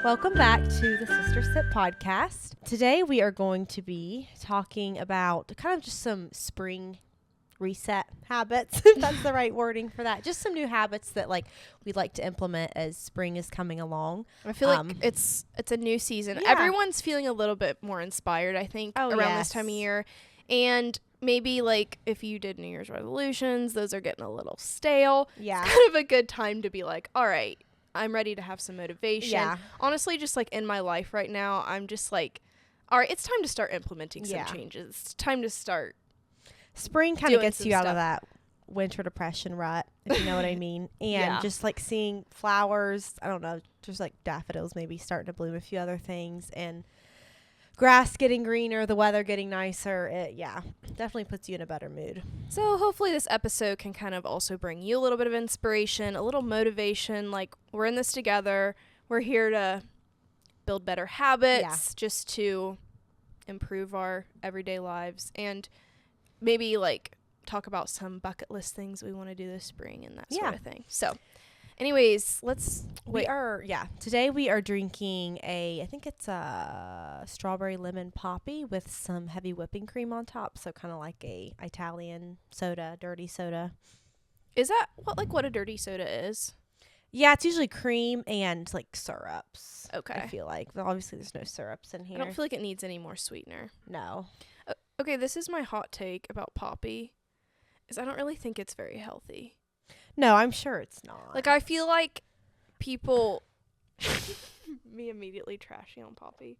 Welcome back to the Sister Sip podcast. Today we are going to be talking about kind of just some spring reset habits, if that's the right wording for that. Just some new habits that we'd like to implement as spring is coming along. I feel like it's a new season. Yeah. Everyone's feeling a little bit more inspired, I think, around this time of year. And maybe if you did New Year's resolutions, those are getting a little stale. Yeah. It's kind of a good time to be like, all right, I'm ready to have some motivation. Yeah. Honestly, just in my life right now, I'm just like, all right, it's time to start implementing some changes. It's time to start. Spring kind of doing gets some you out stuff. of that winter depression rut, if you know what I mean. And just seeing flowers, I don't know, just daffodils maybe starting to bloom, a few other things, and grass getting greener, the weather getting nicer. It definitely puts you in a better mood. So hopefully this episode can kind of also bring you a little bit of inspiration, a little motivation. We're in this together. We're here to build better habits, just to improve our everyday lives, and maybe talk about some bucket list things we want to do this spring and that sort of thing. So anyways, today we are drinking I think it's a strawberry lemon poppy with some heavy whipping cream on top. So kind of like a Italian soda, dirty soda. Is that what a dirty soda is? Yeah, it's usually cream and syrups. Okay. I feel like. But obviously there's no syrups in here. I don't feel like it needs any more sweetener. No. Okay, this is my hot take about poppy, is I don't really think it's very healthy. No, I'm sure it's not. I feel like people me immediately trashing on poppy.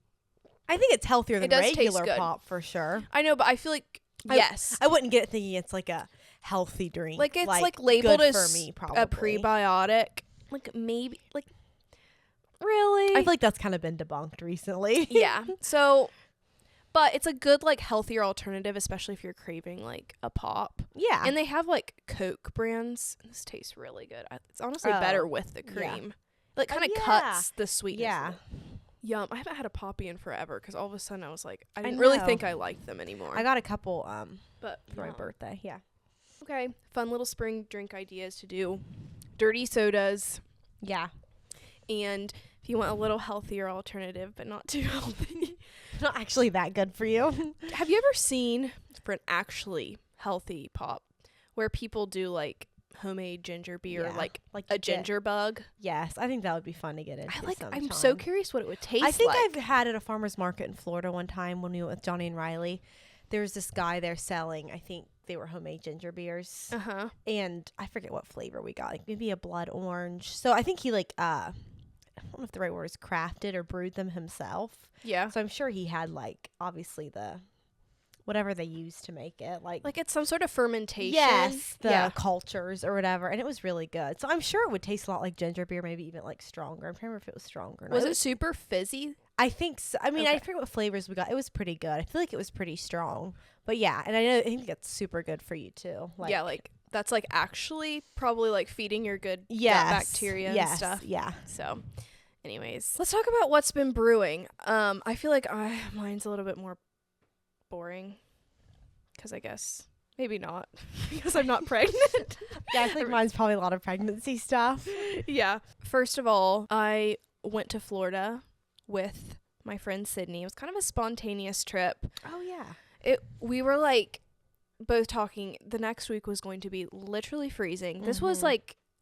I think it's healthier than does regular taste good. pop for sure. I know, but I feel like yes. I wouldn't get it thinking it's a healthy drink. It's labeled good as for me, a prebiotic. Maybe really? I feel like that's kind of been debunked recently. Yeah. So but it's a good healthier alternative, especially if you're craving a pop. Yeah. And they have Coke brands. This tastes really good. It's honestly better with the cream. It kind of cuts the sweetness. Yeah. Yum. I haven't had a poppy in forever because all of a sudden I was like, I didn't really think I liked them anymore. I got a couple but for my birthday. Yeah. Okay. Fun little spring drink ideas to do. Dirty sodas. Yeah. And if you want a little healthier alternative, but not too healthy. Not actually that good for you. Have you ever seen, for an actually healthy pop, where people do homemade ginger beer, like a ginger bug? Yes, I think that would be fun to get into. I'm so curious what it would taste like. I think I've had it at a farmer's market in Florida one time when we went with Johnny and Riley. There was this guy there selling, I think they were homemade ginger beers. Uh-huh. And I forget what flavor we got, maybe a blood orange. So I think he I don't know if the right word is crafted or brewed them himself. Yeah. So I'm sure he had obviously the whatever they use to make it. It's some sort of fermentation. Yes. The cultures or whatever. And it was really good. So I'm sure it would taste a lot like ginger beer, maybe even stronger. I'm trying to remember if it was stronger. Was it super fizzy? I think so. I mean, I forget what flavors we got. It was pretty good. I feel like it was pretty strong. But yeah, and I think it's super good for you too. That's actually probably feeding your good gut bacteria and stuff. Yeah. So anyways, let's talk about what's been brewing. I feel like mine's a little bit more boring because I guess maybe not because I'm not pregnant. Yeah, I think mine's probably a lot of pregnancy stuff. Yeah. First of all, I went to Florida with my friend Sydney. It was kind of a spontaneous trip. Oh yeah. We were both talking the next week was going to be literally freezing. Mm-hmm. This was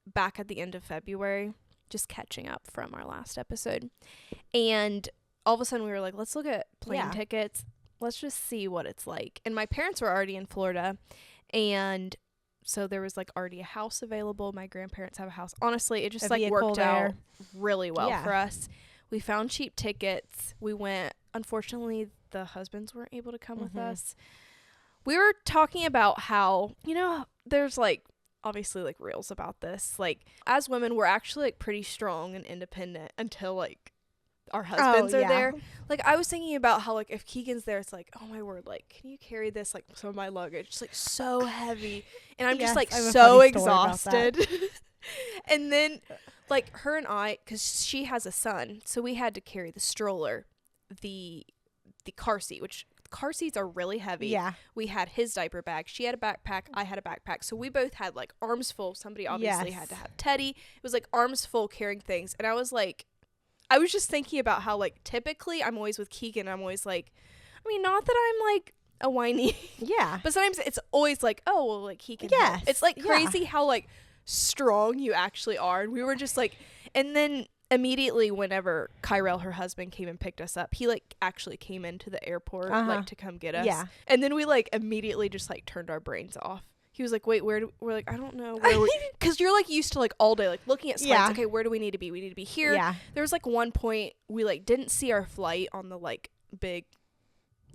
back at the end of February, just catching up from our last episode. And all of a sudden we were let's look at plane tickets. Let's just see what it's like. And my parents were already in Florida. And so there was already a house available. My grandparents have a house. Honestly, it just worked out really well for us. We found cheap tickets. We went. Unfortunately, the husbands weren't able to come with us. We were talking about how, there's obviously reels about this. As women, we're actually pretty strong and independent until our husbands are there. I was thinking about how if Keegan's there, it's oh my word, can you carry this some of my luggage? It's so heavy, and I'm just so exhausted. And then her and I, because she has a son, so we had to carry the stroller, the car seat, which car seats are really heavy. Yeah. We had his diaper bag. She had a backpack. I had a backpack. So we both had arms full. Somebody obviously had to have Teddy. It was arms full carrying things. And I was I was just thinking about how, like, typically I'm always with Keegan. I'm always like, I mean, not that I'm like a whiny. Yeah. But sometimes it's always like, oh, well, like, he can Yes. help. It's like crazy how like strong you actually are. And we were just like, and then immediately whenever Kyrell, her husband, came and picked us up, he like actually came into the airport like to come get us. Yeah. And then we like immediately just like turned our brains off. He was like, wait, we're like, I don't know. Because you're like used to like all day, like looking at slides. Okay, where do we need to be? We need to be here. Yeah. There was like one point we like didn't see our flight on the like big,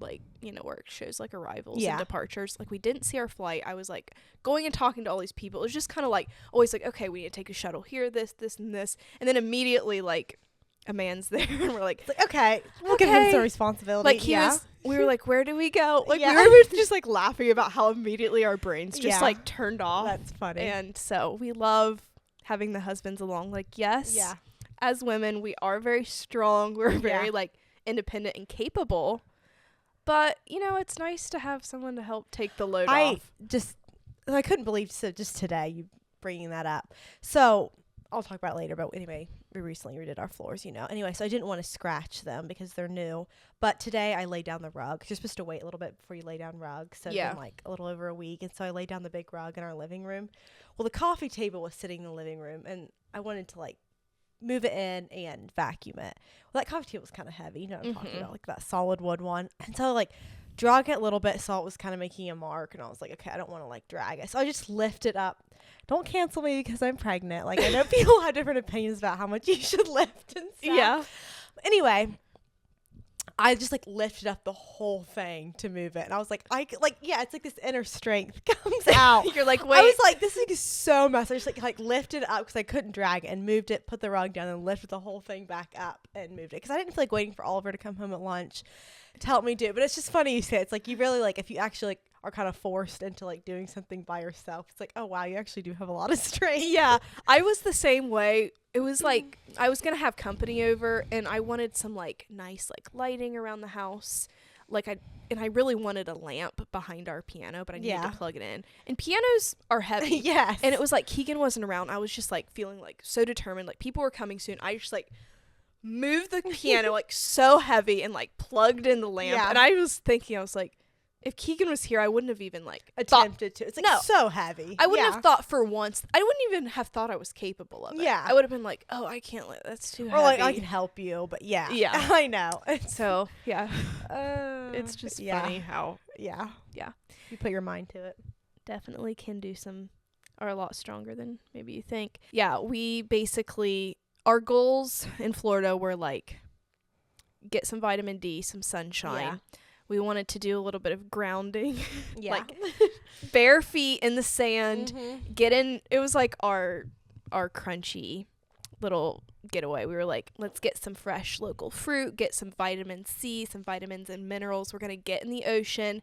like, you know, where it shows like arrivals and departures. Like we didn't see our flight. I was like going and talking to all these people. It was just kind of like always like, okay, we need to take a shuttle here, this, and this. And then immediately like a man's there and we're like, okay, we'll give him some responsibility. Like we were like, where do we go? Like we were just like laughing about how immediately our brains just like turned off. That's funny. And so we love having the husbands along. Like, yes, as women, we are very strong. We're very like independent and capable. But, you know, it's nice to have someone to help take the load off. I couldn't believe just today you bringing that up. So I'll talk about it later, but anyway, we recently redid our floors, you know. Anyway, so I didn't want to scratch them because they're new. But today I laid down the rug. You're supposed to wait a little bit before you lay down rugs. So it's been like a little over a week. And so I laid down the big rug in our living room. Well, the coffee table was sitting in the living room, and I wanted to like move it in and vacuum it. Well, that coffee table was kind of heavy. You know what I'm talking about, like that solid wood one. And so like drag it a little bit, saw it was kind of making a mark, and I was like, okay, I don't want to like drag it. So I just lift it up. Don't cancel me because I'm pregnant. Like I know people have different opinions about how much you should lift and stuff. Yeah. But anyway, I just like lifted up the whole thing to move it, and I was like, it's like this inner strength comes out. You're like, wait. I was like, this is so messy. I just like lifted it up because I couldn't drag it and moved it, put the rug down, and lifted the whole thing back up and moved it because I didn't feel like waiting for Oliver to come home at lunch to help me do it. But it's just funny you say it. It's like you really like if you actually like are kind of forced into like doing something by yourself. It's like, oh wow, you actually do have a lot of strength. Yeah, I was the same way. It was like I was gonna have company over, and I wanted some like nice like lighting around the house. Like I really wanted a lamp behind our piano, but I needed to plug it in. And pianos are heavy. Yes. And it was like Keegan wasn't around. I was just like feeling like so determined. Like people were coming soon. I just like moved the piano like so heavy and like plugged in the lamp. Yeah. And I was thinking, I was like, if Keegan was here, I wouldn't have even like attempted to. It's like so heavy. I wouldn't have thought for once. I wouldn't even have thought I was capable of it. Yeah. I would have been like, oh, I can't let that's too heavy. Or like I can help you, but yeah. I know. So yeah, it's just funny how you put your mind to it. Definitely can do some, are a lot stronger than maybe you think. Yeah, we basically our goals in Florida were like get some vitamin D, some sunshine. Yeah. We wanted to do a little bit of grounding, like bare feet in the sand, get in. It was like our crunchy little getaway. We were like, let's get some fresh local fruit, get some vitamin C, some vitamins and minerals. We're going to get in the ocean.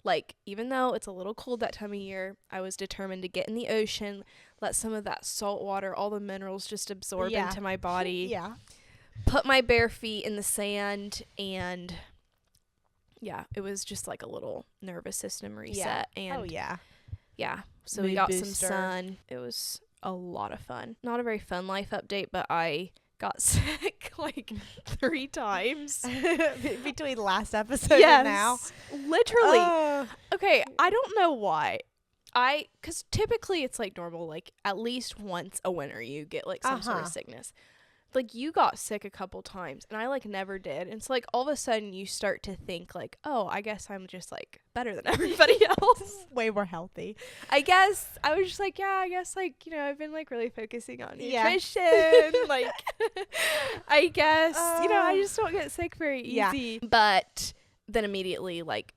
Like, even though it's a little cold that time of year, I was determined to get in the ocean, let some of that salt water, all the minerals just absorb into my body. Put my bare feet in the sand, and yeah, it was just like a little nervous system reset. And so we got some sun. It was a lot of fun. Not a very fun life update, but I got sick like 3 times between the last episode and now. Literally. Okay, I don't know why. Because typically it's like normal, like at least once a winter you get like some sort of sickness. Like you got sick a couple times and I like never did. And so like all of a sudden you start to think like, oh, I guess I'm just like better than everybody else. Way more healthy. I guess I was just like, yeah, I guess like, you know, I've been like really focusing on nutrition. Like I guess, you know, I just don't get sick very easy. But then immediately like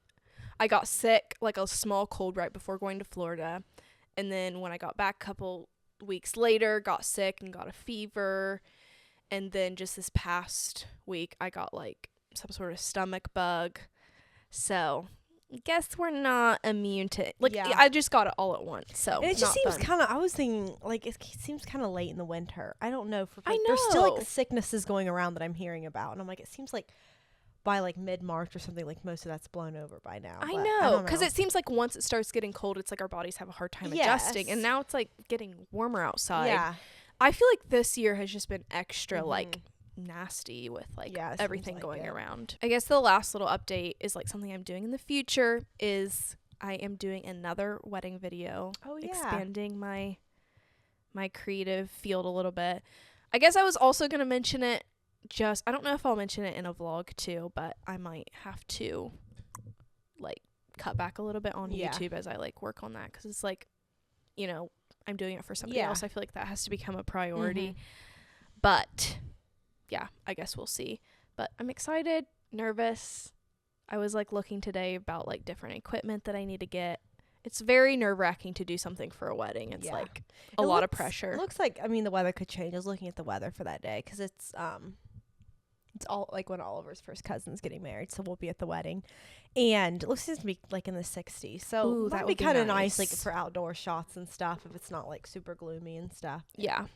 I got sick, like a small cold right before going to Florida. And then when I got back a couple weeks later, got sick and got a fever. And then just this past week, I got like some sort of stomach bug. So I guess we're not immune to it. Like I just got it all at once. So and it just seems kind of, I was thinking like it seems kind of late in the winter. I don't know. I know. There's still like sicknesses going around that I'm hearing about. And I'm like, it seems like by like mid-March or something, like most of that's blown over by now. I know. Because it seems like once it starts getting cold, it's like our bodies have a hard time adjusting. And now it's like getting warmer outside. Yeah. I feel like this year has just been extra like nasty with like Yeah, it everything seems going like it. around. I guess the last little update is like something I'm doing in the future is I am doing another wedding video. Oh, yeah. Expanding my creative field a little bit. I guess I was also going to mention it, I don't know if I'll mention it in a vlog too, but I might have to like cut back a little bit on YouTube as I like work on that, because it's like, you know, I'm doing it for somebody else. I feel like that has to become a priority. But yeah, I guess we'll see. But I'm excited, nervous. I was like looking today about like different equipment that I need to get. It's very nerve-wracking to do something for a wedding. It's like a lot of pressure. It looks like, I mean, the weather could change. I was looking at the weather for that day because it's all like when Oliver's first cousin's getting married, so we'll be at the wedding, and it looks to be like in the 60s. So that would be kind of nice, like for outdoor shots and stuff, if it's not like super gloomy and stuff. Yeah,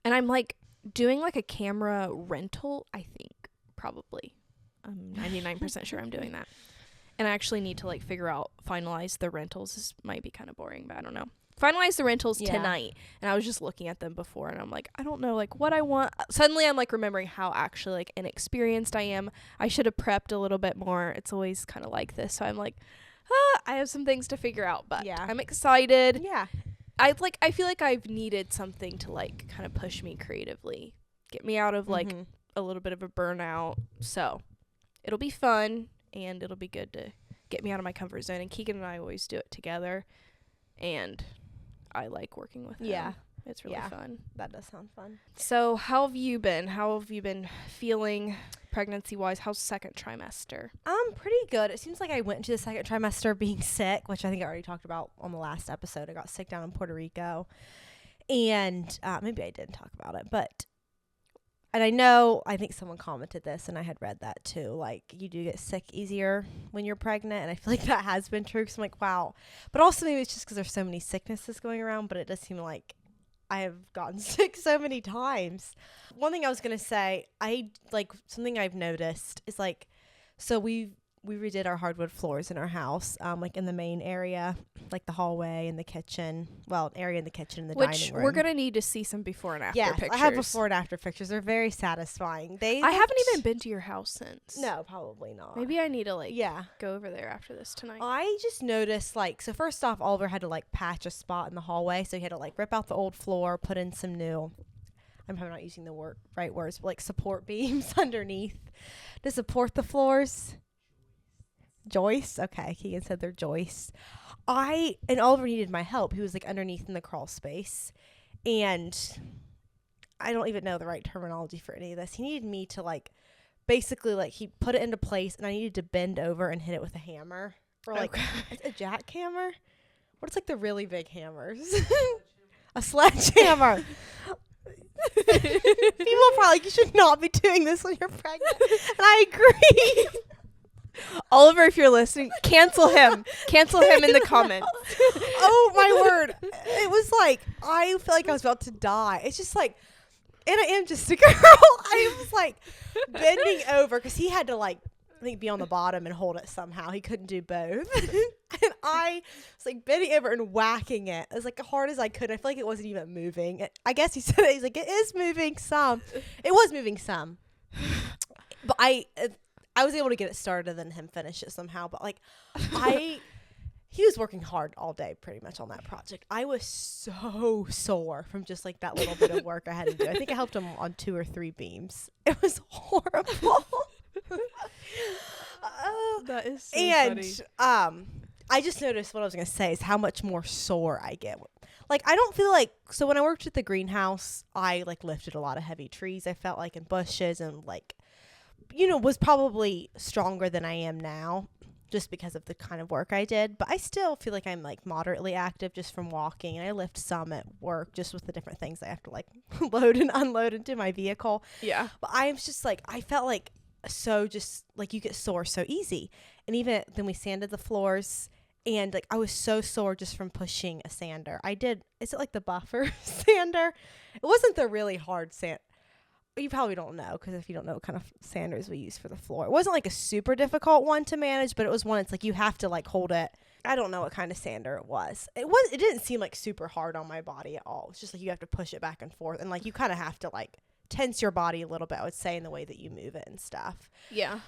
and I'm like doing like a camera rental. I think probably, I'm 99% sure I'm doing that, and I actually need to like finalize the rentals. This might be kind of boring, but I don't know. Finalize the rentals tonight, and I was just looking at them before, and I'm like, I don't know like what I want. Suddenly I'm like remembering how actually like inexperienced I am. I should have prepped a little bit more. It's always kind of like this, so I'm like, I have some things to figure out, but I'm excited. I feel like I've needed something to like kind of push me creatively, get me out of like a little bit of a burnout. So it'll be fun, and it'll be good to get me out of my comfort zone, and Keegan and I always do it together, and I like working with him. Yeah. It's really fun. That does sound fun. So how have you been? How have you been feeling pregnancy-wise? How's second trimester? Pretty good. It seems like I went into the second trimester being sick, which I think I already talked about on the last episode. I got sick down in Puerto Rico. And maybe I didn't talk about it, but... And I think someone commented this, and I had read that too. Like, you do get sick easier when you're pregnant, and I feel like that has been true. Because I'm like, wow. But also maybe it's just because there's so many sicknesses going around, but it does seem like I have gotten sick so many times. One thing I was going to say, something I've noticed is like, so we redid our hardwood floors in our house, like in the main area, like the hallway and the kitchen. Well, area in the kitchen and the dining room. We're going to need to see some before and after pictures. I have before and after pictures. They're very satisfying. I haven't even been to your house since. No, probably not. Maybe I need to go over there after this tonight. I just noticed so first off, Oliver had to like patch a spot in the hallway. So he had to like rip out the old floor, put in some new, I'm probably not using the right words, but like support beams underneath to support the floors. Joists? Okay, Keegan said they're joists. And Oliver needed my help. He was like underneath in the crawl space, and I don't even know the right terminology for any of this. He needed me to like basically like he put it into place, and I needed to bend over and hit it with a hammer, or like a jackhammer. What's like the really big hammers? A sledgehammer. People are probably like, you should not be doing this when you're pregnant, and I agree. Oliver, if you're listening, cancel him in the comments. Oh my word. It was like, I feel like I was about to die. It's just like, and I am just a girl. I was like bending over because he had to like, I think be on the bottom and hold it somehow. He couldn't do both. And I was like bending over and whacking it as like hard as I could. I feel like it wasn't even moving. I guess he said it. He's like, it is moving some. It was moving some. But I was able to get it started and then him finish it somehow. But like, he was working hard all day pretty much on that project. I was so sore from just like that little bit of work I had to do. I think I helped him on 2 or 3 beams. It was horrible. That is so funny. I just noticed what I was going to say is how much more sore I get. Like, I don't feel like, so when I worked at the greenhouse, I like lifted a lot of heavy trees. I felt like in bushes and like, was probably stronger than I am now just because of the kind of work I did. But I still feel like I'm like moderately active just from walking. And I lift some at work just with the different things I have to like load and unload into my vehicle. Yeah. But I was just like, I felt like so just like you get sore so easy. And even then we sanded the floors and like I was so sore just from pushing a sander. Is it like the buffer sander? It wasn't the really hard sand. You probably don't know because if you don't know what kind of sanders we use for the floor. It wasn't like a super difficult one to manage, but it was one it's like you have to like hold it. I don't know what kind of sander it was. It didn't seem like super hard on my body at all. It's just like you have to push it back and forth and like you kind of have to like tense your body a little bit, I would say, in the way that you move it and stuff. Yeah.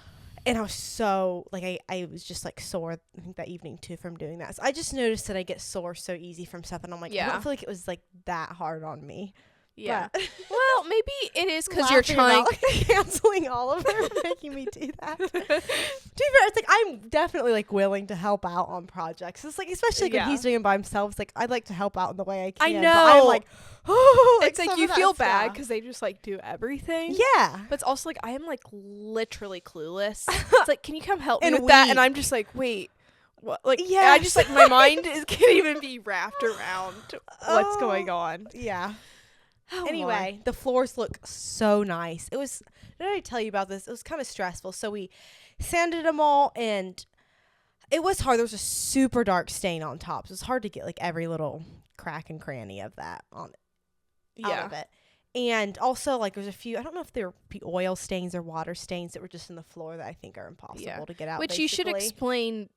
And I was so, like, I was just, like, sore, I think, that evening, too, from doing that. So I just noticed that I get sore so easy from stuff. And I'm like, I don't feel like it was, like, that hard on me. Yeah. Well, maybe it is because you're trying. Canceling Oliver for making me do that. To be fair, it's like, I'm definitely, like, willing to help out on projects. It's like, especially when he's doing it by himself, it's like, I'd like to help out in the way I can. I know. But I'm like, oh, it's like you feel bad because they just like do everything. Yeah. But it's also like, I am like literally clueless. It's like, can you come help me with that? And I'm just like, wait. What? Like, yeah. I just like, my mind can't even be wrapped around what's going on. Yeah. Oh, anyway, the floors look so nice. It was, did I tell you about this? It was kind of stressful. So we sanded them all, and it was hard. There was a super dark stain on top. So it was hard to get like every little crack and cranny of that out of it. And also, like, there's a few, I don't know if they're oil stains or water stains that were just in the floor that I think are impossible to get out. Which basically. You should explain.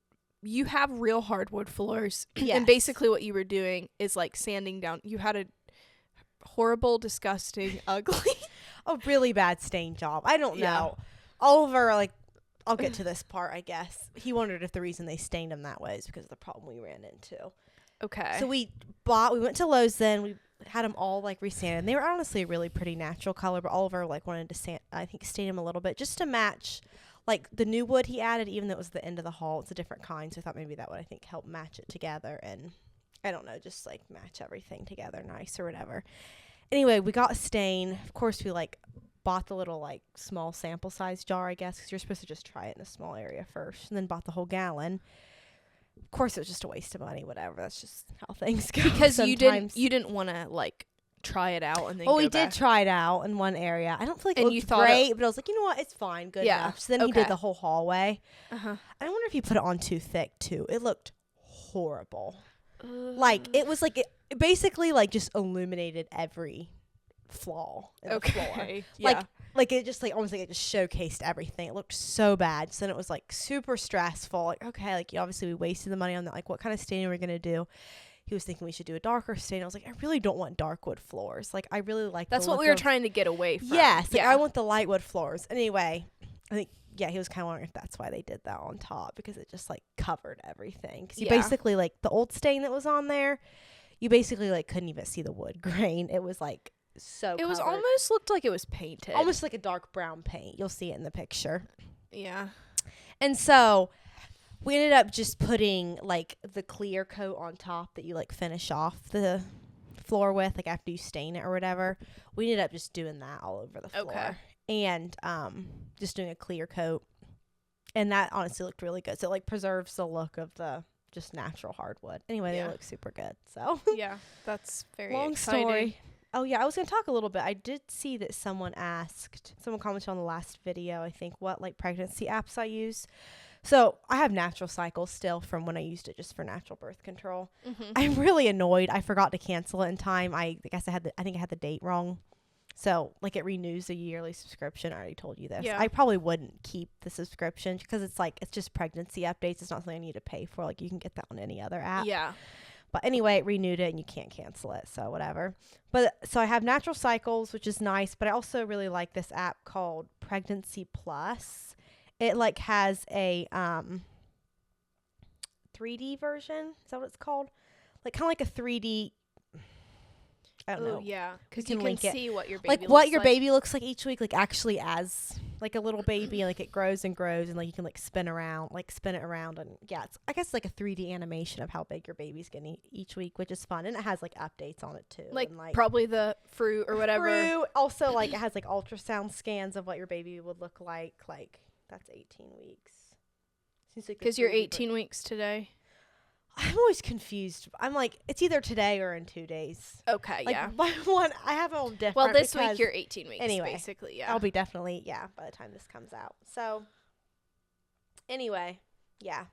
You have real hardwood floors. Yes. And basically what you were doing is like sanding down. You had a horrible, disgusting, ugly, a really bad stain job. I don't know. Oliver, like, I'll get to this part, I guess. He wondered if the reason they stained him that way is because of the problem we ran into. Okay. So we went to Lowe's then. We had them all, like, resanded. They were honestly a really pretty natural color, but Oliver, like, wanted to stain them a little bit just to match, like, the new wood he added, even though it was the end of the hall. It's a different kind, so I thought maybe that would, I think, help match it together and, I don't know, just, like, match everything together nice or whatever. Anyway, we got a stain. Of course, we, like, bought the little, like, small sample size jar, I guess, because you're supposed to just try it in a small area first, and then bought the whole gallon. Of course, it was just a waste of money, whatever. That's just how things go. Because you didn't want to, like, try it out and then go we back. did try it out in one area. I don't feel like it looked great, but I was like, you know what? It's fine. Good enough. So then he did the whole hallway. I wonder if he put it on too thick, too. It looked horrible. Like, it was like, it basically, like, just illuminated every flaw in the floor. Yeah. Like it just, like, almost like it just showcased everything. It looked so bad. So then it was, like, super stressful. Like, okay, like, obviously we wasted the money on that. Like, what kind of staining are we going to do? He was thinking we should do a darker stain. I was like, I really don't want dark wood floors. Like, I really like That's what we were trying to get away from. Yes. Like, I want the light wood floors. Anyway, I think, he was kind of wondering if that's why they did that on top, because it just, like, covered everything. Because you basically, like, the old stain that was on there, you basically, like, couldn't even see the wood grain. It was, like, so it was covered. Almost looked like it was painted. Almost like a dark brown paint. You'll see it in the picture. Yeah. And so we ended up just putting, like, the clear coat on top that you, like, finish off the floor with, like, after you stain it or whatever. We ended up just doing that all over the floor. Okay. And just doing a clear coat. And that honestly looked really good. So it, like, preserves the look of the just natural hardwood. Anyway, they look super good. So yeah, that's very long exciting. Story. Oh, yeah, I was going to talk a little bit. I did see that someone commented on the last video, I think, what, like, pregnancy apps I use. So I have Natural Cycle still from when I used it just for natural birth control. I'm really annoyed. I forgot to cancel it in time. I guess I think I had the date wrong. So, like, it renews a yearly subscription. I already told you this. Yeah. I probably wouldn't keep the subscription because it's, like, it's just pregnancy updates. It's not something I need to pay for. Like, you can get that on any other app. Yeah. But anyway, it renewed it and you can't cancel it. So, whatever. But so I have Natural Cycles, which is nice. But I also really like this app called Pregnancy Plus. It, like, has a 3D version. Is that what it's called? Like, kind of like a 3D... I don't know. Yeah, because you can see what your baby like looks what your baby looks like each week, like actually as like a little baby, and like it grows and grows, and like you can like spin it around, and it's I guess like a 3D animation of how big your baby's getting each week, which is fun, and it has like updates on it too, like, and, like probably the fruit or whatever. Also, like, it has like ultrasound scans of what your baby would look like. Like, that's 18 weeks. Because you're 18 weeks today. I'm always confused. I'm like, it's either today or in 2 days. Okay, like, yeah. One, I have it all different. Well, this week you're 18 weeks, anyway, basically, yeah. I'll be definitely, by the time this comes out. So, anyway, yeah.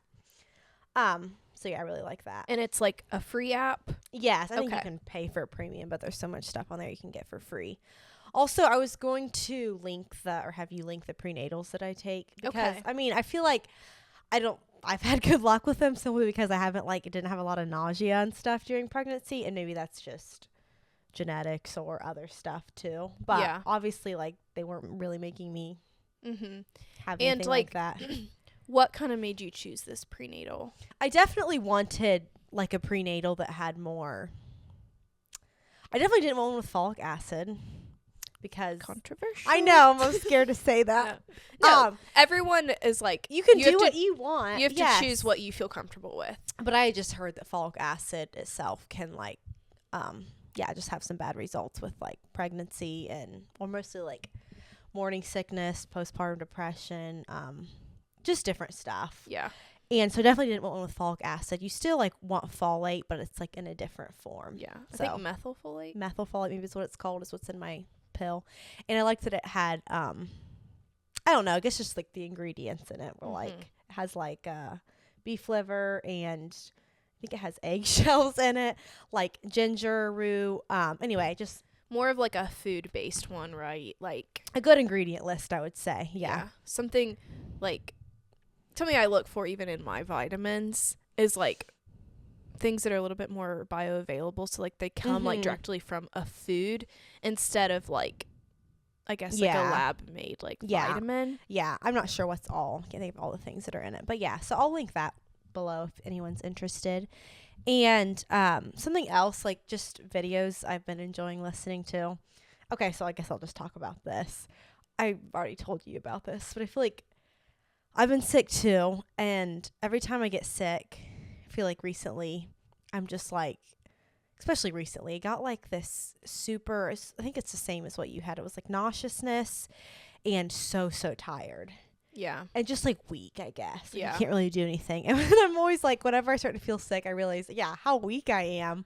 So, yeah, I really like that. And it's, like, a free app? Yes, I think you can pay for a premium, but there's so much stuff on there you can get for free. Also, I was going to have you link the prenatals that I take. Because, I mean, I feel like I've had good luck with them simply because I didn't have a lot of nausea and stuff during pregnancy, and maybe that's just genetics or other stuff too. But obviously, like, they weren't really making me have anything like that. What kind of made you choose this prenatal? I definitely wanted like a prenatal that had more. I definitely didn't want one with folic acid because controversial. I know, I'm most scared to say that. No, everyone is like, you can do what you want. You have to choose what you feel comfortable with. But I just heard that folic acid itself can like, just have some bad results with like pregnancy or mostly like morning sickness, postpartum depression, just different stuff. Yeah. And so definitely didn't want one with folic acid. You still like want folate, but it's like in a different form. Yeah. I think methylfolate. Methylfolate maybe is what it's called, is what's in my pill. And I liked that it had, I don't know, I guess just like the ingredients in it were like, it has like beef liver and I think it has eggshells in it, like ginger root. Anyway, just more of like a food-based one, right? Like a good ingredient list, I would say. Yeah. Something I look for even in my vitamins is like things that are a little bit more bioavailable. So like they come like directly from a food instead of like, I guess like a lab made like vitamin. Yeah. I'm not sure what's all. I can't think of all the things that are in it. But yeah, so I'll link that below if anyone's interested. And something else, like just videos I've been enjoying listening to. Okay, so I guess I'll just talk about this. I've already told you about this, but I feel like I've been sick too, and every time I get sick, I feel like recently, I'm just like, especially recently, I got like this super, I think it's the same as what you had. It was like nauseousness and so tired. Yeah. And just like weak, I guess. Yeah. You can't really do anything. And I'm always like, whenever I start to feel sick, I realize, how weak I am.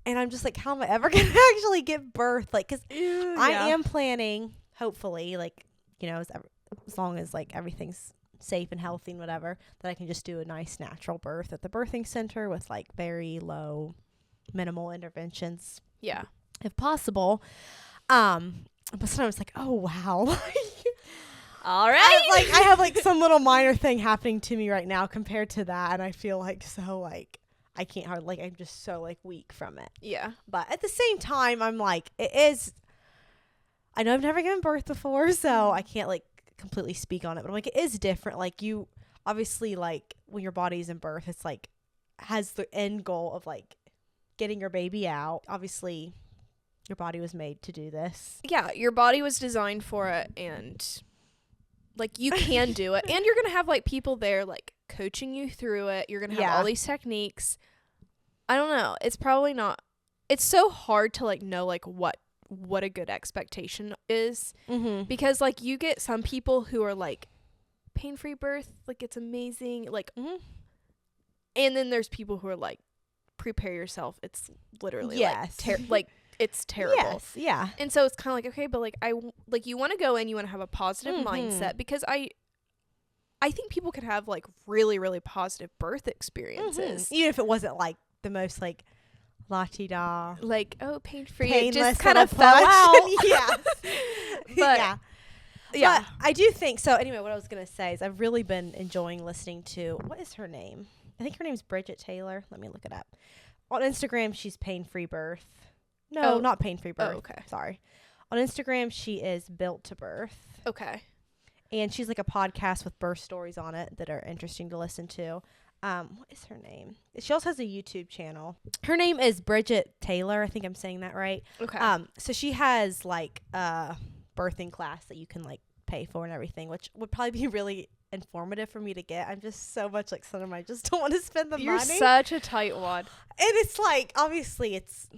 And I'm just like, how am I ever going to actually give birth? Like, because I am planning, hopefully, like, as long as like everything's safe and healthy and whatever, that I can just do a nice natural birth at the birthing center with like very low minimal interventions. Yeah. If possible. But sometimes like, oh wow. All right. I have like some little minor thing happening to me right now compared to that, and I feel like so like I can't hardly, like, I'm just so like weak from it. Yeah. But at the same time, I'm like, I know I've never given birth before, so I can't like completely speak on it, but I'm like, it is different. Like, you obviously, like, when your body's in birth, it's like has the end goal of like getting your baby out. Obviously your body was made to do this. Yeah, your body was designed for it, and like you can do it. And you're gonna have like people there like coaching you through it. You're gonna have all these techniques. I don't know, it's probably not, it's so hard to like know like what a good expectation is, because like you get some people who are like pain-free birth, like it's amazing, like and then there's people who are like, prepare yourself, it's literally like it's terrible. Yeah. And so it's kind of like, okay, but like you want to go in, you want to have a positive mindset, because I think people can have like really, really positive birth experiences, even if it wasn't like the most like la-ti-da, like, oh, pain-free, painless, it just kind of fell out. Yes. But but I do think so. Anyway, what I was gonna say is I've really been enjoying listening to, what is her name? I think her name's Bridget Taylor. Let me look it up. On Instagram, she's Pain-Free Birth. No, not Pain-Free Birth. Oh, okay. Sorry. On Instagram, she is Built to Birth. Okay. And she's like a podcast with birth stories on it that are interesting to listen to. What is her name? She also has a YouTube channel. Her name is Bridget Taylor. I think I'm saying that right. Okay. So she has like a birthing class that you can like pay for and everything, which would probably be really informative for me to get. I'm just so much like someone, I just don't want to spend the money. You're such a tight wad. And it's like, obviously it's...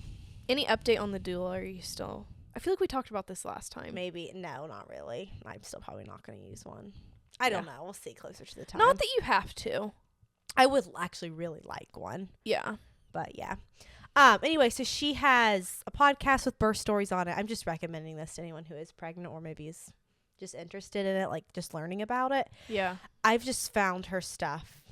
Any update on the doula? Are you still... I feel like we talked about this last time. Maybe. No, not really. I'm still probably not going to use one. I don't know. We'll see closer to the time. Not that you have to. I would actually really like one. Yeah. But yeah. Anyway, so she has a podcast with birth stories on it. I'm just recommending this to anyone who is pregnant or maybe is just interested in it, like just learning about it. Yeah. I've just found her stuff,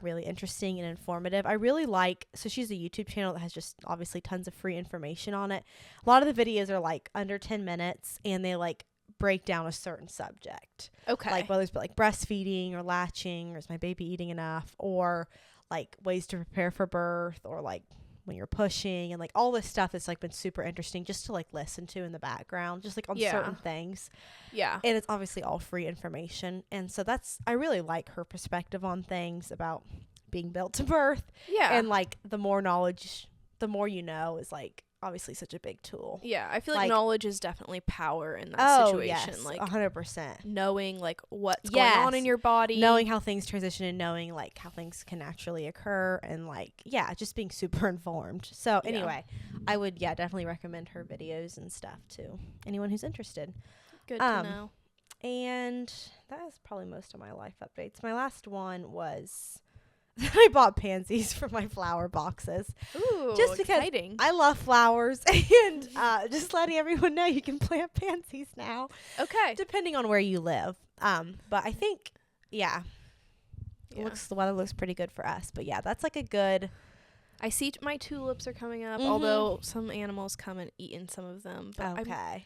really interesting and informative. I really like, so she's a YouTube channel that has just obviously tons of free information on it. A lot of the videos are like under 10 minutes and they like break down a certain subject. Okay. Like whether it's like breastfeeding or latching, or is my baby eating enough, or like ways to prepare for birth, or like when you're pushing, and like all this stuff that's like been super interesting just to like listen to in the background, just like on certain things. Yeah. And it's obviously all free information. And so I really like her perspective on things about being built to birth. Yeah. And like the more knowledge, the more you know is like obviously such a big tool. Yeah, I feel like knowledge is definitely power in that situation. Yes, like 100%. Knowing like what's going on in your body, knowing how things transition, and knowing like how things can naturally occur, and like just being super informed. So anyway, I would definitely recommend her videos and stuff to anyone who's interested. Good to know. And that is probably most of my life updates. My last one was I bought pansies for my flower boxes. Ooh, just because exciting. I love flowers, and just letting everyone know you can plant pansies now. Okay. Depending on where you live. But I think, the weather looks pretty good for us. But that's like a good. I see my tulips are coming up, although some animals come and eat in some of them. But okay.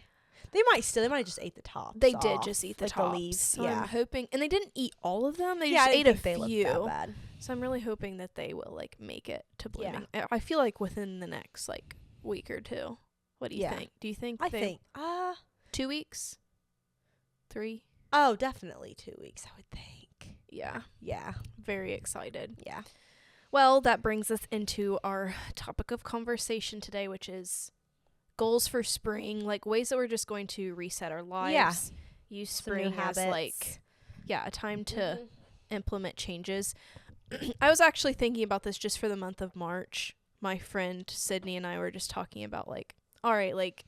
They might just ate the tops. They did just eat the like tops. The leaves. So I'm hoping, and they didn't eat all of them. They I just ate a they few. That bad. So I'm really hoping that they will like make it to blooming. I feel like within the next like week or two. What do you think? Do you think? I think 2 weeks, 3? Oh, definitely 2 weeks. I would think. Yeah. Yeah. Very excited. Yeah. Well, that brings us into our topic of conversation today, which is goals for spring, like ways that we're just going to reset our lives. Use spring as like a time to implement changes. I was actually thinking about this just for the month of March. My friend Sydney and I were just talking about like, all right, like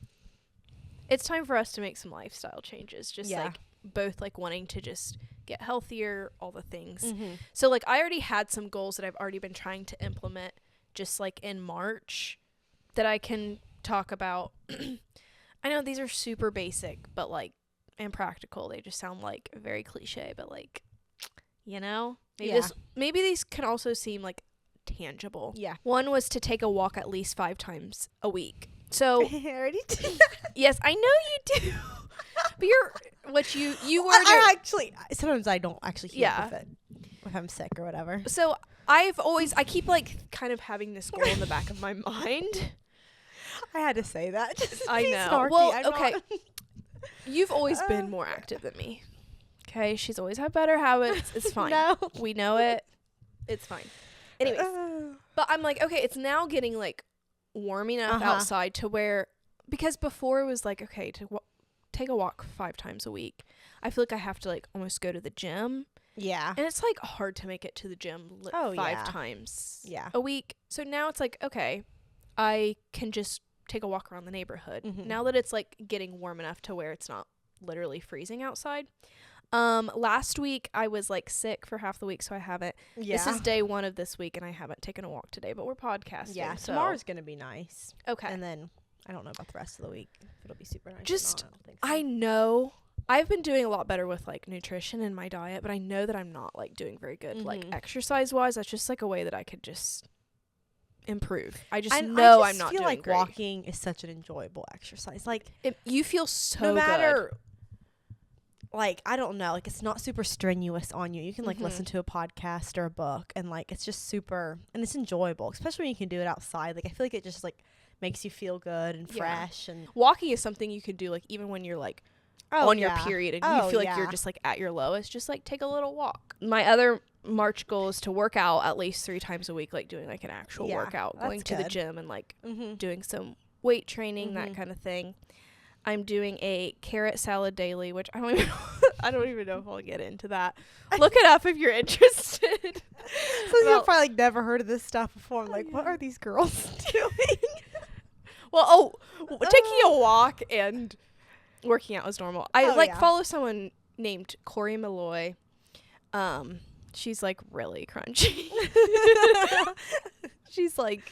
it's time for us to make some lifestyle changes. Just like both like wanting to just get healthier, all the things. So like I already had some goals that I've already been trying to implement just like in March that I can talk about. I know these are super basic, but like and practical. They just sound like very cliche, but like, you know, maybe these can also seem like tangible. Yeah. One was to take a walk at least 5 times a week. So I already did that. Yes, I know you do. But you were I actually sometimes I don't actually hear if I'm sick or whatever. So I keep like kind of having this goal in the back of my mind. I had to say that. I know. Snarky. Well, okay. You've always been more active than me. Okay, she's always had better habits. It's fine. No. We know it. It's fine. Anyways, but I'm like, okay, it's now getting like warm enough outside to where, because before it was like, okay, to take a walk 5 times a week. I feel like I have to like almost go to the gym. Yeah. And it's like hard to make it to the gym 5 times a week. So now it's like, okay, I can just take a walk around the neighborhood. Now that it's like getting warm enough to where it's not literally freezing outside. Last week I was like sick for half the week, so I haven't. Yeah. This is day 1 of this week, and I haven't taken a walk today, but we're podcasting. Yeah. So. Tomorrow's gonna be nice. Okay. And then I don't know about the rest of the week. If it'll be super nice. Just or not, I don't think so. I know I've been doing a lot better with like nutrition in my diet, but I know that I'm not like doing very good like exercise wise. That's just like a way that I could just improve. I just know I'm not doing great. I feel like walking is such an enjoyable exercise. Like you feel so no matter good. Like, I don't know, like it's not super strenuous on you. You can like listen to a podcast or a book, and like it's just super, and it's enjoyable, especially when you can do it outside. Like I feel like it just like makes you feel good and fresh. And walking is something you could do like even when you're like on your period and you feel like you're just like at your lowest, just like take a little walk. My other March goal is to work out at least 3 times a week, like doing like an actual workout, going to the gym and like doing some weight training, that kind of thing. I'm doing a carrot salad daily, which I don't even know if I'll get into that. Look it up if you're interested. So you've probably like never heard of this stuff before. I'm like, what are these girls doing? Well, taking a walk and working out is normal. I follow someone named Corey Malloy. She's like really crunchy. She's like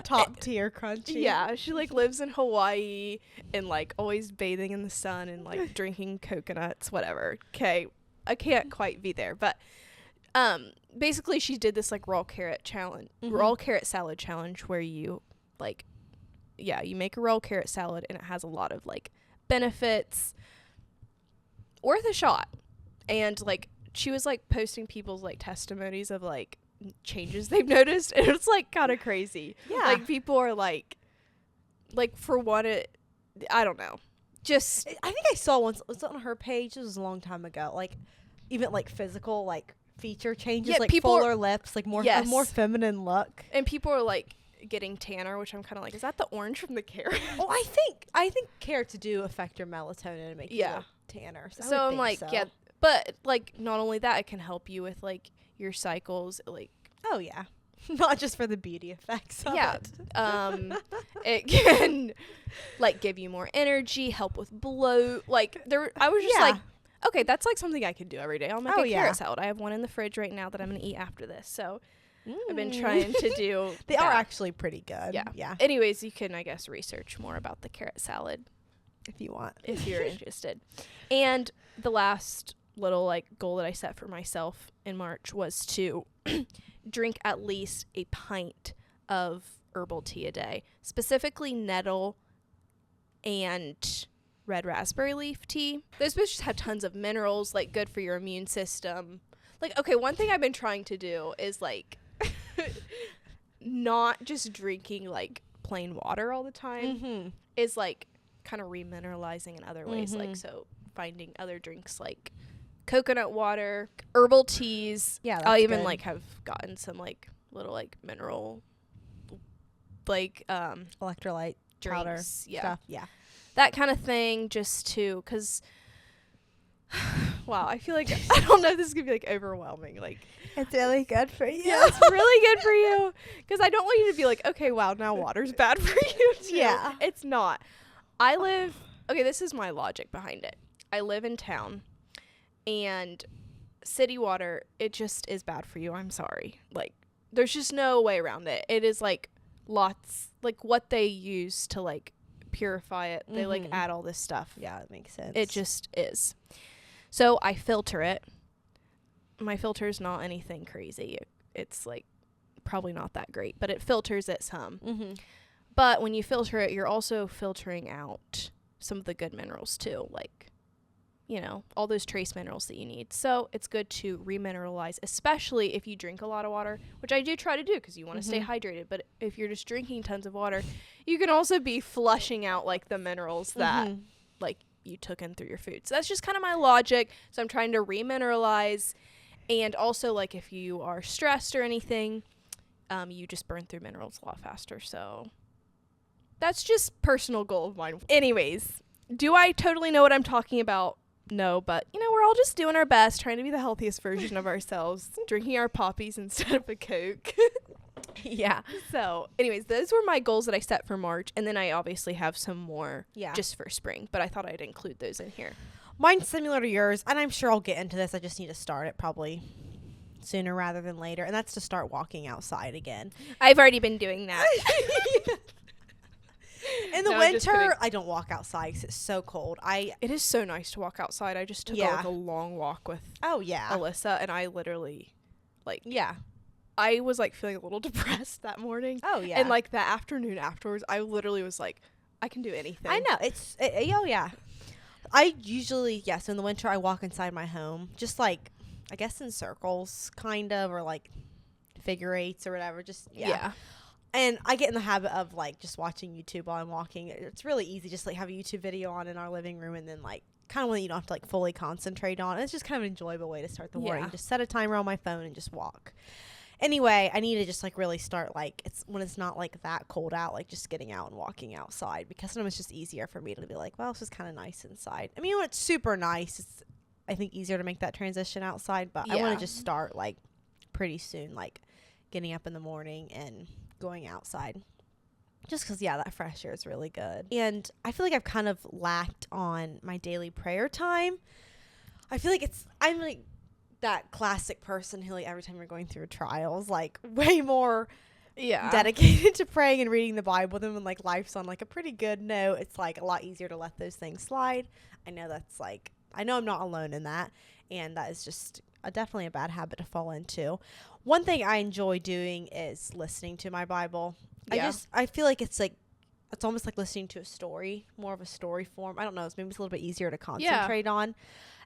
top tier crunchy. Yeah, she like lives in Hawaii and like always bathing in the sun and like drinking coconuts, whatever. Okay, I can't quite be there, but basically she did this like raw carrot salad challenge where you like you make a raw carrot salad and it has a lot of like benefits, worth a shot. And like she was like posting people's like testimonies of like changes they've noticed, and it's like kind of crazy. Yeah. Like people are like for one, I don't know. Just I think I saw once, it was on her page, it was a long time ago, like even like physical like feature changes, like fuller lips, like more a more feminine look. And people are like getting tanner, which I'm kind of like, is that the orange from the carrot? Oh, I think carrots do affect your melatonin and make you look tanner. So I'm like, yeah, but like not only that, it can help you with like your cycles, like oh yeah. Not just for the beauty effects of it. It can like give you more energy, help with bloat. Like I was just like, okay, that's like something I could do every day. I'll make a carrot salad. I have one in the fridge right now that I'm gonna eat after this. So I've been trying to do. They are actually pretty good. Yeah. Anyways, you can, I guess, research more about the carrot salad if you want, if you're interested. And the last little like goal that I set for myself in March was to drink at least a pint of herbal tea a day, specifically nettle and red raspberry leaf tea. Those just have tons of minerals, like good for your immune system. Like, okay, one thing I've been trying to do is like not just drinking like plain water all the time, is like kind of remineralizing in other ways. Like, so finding other drinks like coconut water, herbal teas. Yeah, I'll even like have gotten some like little like mineral like electrolyte powder stuff. Yeah, that kind of thing, just to, because wow, I feel like I don't know if this is gonna be like overwhelming. Like, it's really good for you. Yeah, it's really good for you, because I don't want you to be like, okay, wow, now water's bad for you too. Yeah, it's not. Okay, this is my logic behind it. I live in town, and city water, it just is bad for you. I'm sorry. Like, there's just no way around it. It is like lots, like what they use to like purify it. They like add all this stuff. Yeah, it makes sense. It just is. So I filter it. My filter is not anything crazy. It's like probably not that great, but it filters it some. But when you filter it, you're also filtering out some of the good minerals too, like, you know, all those trace minerals that you need. So it's good to remineralize, especially if you drink a lot of water, which I do try to do because you want to stay hydrated. But if you're just drinking tons of water, you can also be flushing out like the minerals that like you took in through your food. So that's just kind of my logic. So I'm trying to remineralize. And also, like, if you are stressed or anything, you just burn through minerals a lot faster. So that's just personal goal of mine. Anyways, do I totally know what I'm talking about? No, but, you know, we're all just doing our best, trying to be the healthiest version of ourselves, drinking our poppies instead of a Coke. Yeah. So, anyways, those were my goals that I set for March. And then I obviously have some more just for spring. But I thought I'd include those in here. Mine's similar to yours, and I'm sure I'll get into this. I just need to start it probably sooner rather than later, and that's to start walking outside again. I've already been doing that. In the winter, I don't walk outside because it's so cold. It is so nice to walk outside. I just took like a long walk with Alyssa, and I literally, like, I was like feeling a little depressed that morning. Oh, yeah. And like the afternoon afterwards, I literally was like, I can do anything. I know. I usually, so in the winter, I walk inside my home, just like, I guess in circles, kind of, or like figure eights or whatever. Just, And I get in the habit of like just watching YouTube while I'm walking. It's really easy, just like have a YouTube video on in our living room, and then like kind of one you don't have to like fully concentrate on. It's just kind of an enjoyable way to start the morning. Just set a timer on my phone and just walk. Anyway, I need to just like really start like when it's not like that cold out, like just getting out and walking outside, because sometimes it's just easier for me to be like, well, this is kind of nice inside. I mean, when it's super nice, it's I think easier to make that transition outside, but I want to just start like pretty soon, like getting up in the morning and going outside, just because that fresh air is really good. And I feel like I've kind of lacked on my daily prayer time. I feel like I'm like that classic person who like every time you're going through trials, like way more dedicated to praying and reading the Bible. Then when like life's on like a pretty good note, it's like a lot easier to let those things slide. I know I'm not alone in that, and that is just definitely a bad habit to fall into. One thing I enjoy doing is listening to my Bible. I feel like it's like it's almost like listening to a story, more of a story form. I don't know. Maybe it's a little bit easier to concentrate on.